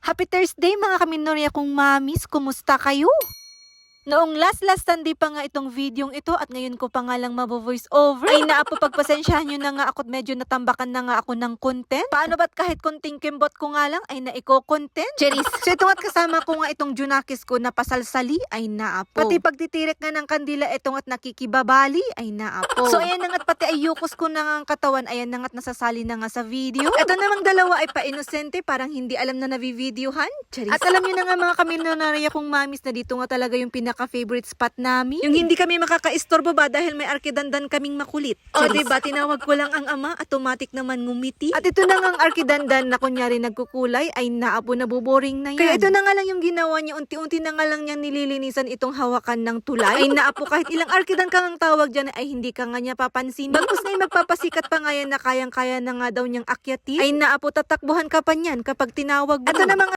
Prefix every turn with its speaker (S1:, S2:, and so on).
S1: Happy Thursday mga kaminorya kong mamis, kumusta kayo? Noong last Sunday pa nga itong videong ito at ngayon ko pa nga lang mabo-voice over. Ay naapo, pagpasensyahan nyo na nga ako, medyo natambakan na nga ako ng content. Paano ba't kahit konting kimbot ko nga lang ay naiko-content? Cheris! So ito at kasama ko nga itong Junakis ko na pasalsali ay naapo. Pati pagtitirik nga ng kandila itong at nakikibabali ay naapo. So ayan na nga't pati ayukos ko na nga ang katawan, ayan na nga't nasasali na nga sa video. Ito namang dalawa ay pa-inosente, parang hindi alam na nabivideohan. Cheris! At alam nyo na nga mga kaminorya kong mamis na dito nga talaga yung pinaka-favorite spot namin. Yung hindi kami makakaistorbo ba dahil may arkidandan kaming makulit. O diba, tinawag ko lang ang ama, automatic naman ngumiti. At ito na nga ang arkidandan na kunyari nagkukulay ay naapo, nabuboring na yan. Kaya ito na nga lang yung ginawa niya, unti-unti na nga lang niyang nililinisan itong hawakan ng tulay. Ay naapo, kahit ilang arkidan ka ngang tawag dyan ay hindi ka nga niya papansin. Bagkus na yung magpapasikat pa nga yan na kayang-kaya na nga daw niyang akyati. Ay naapo, tatakbuhan ka pa niyan kapag tinawag mo. Ito na mga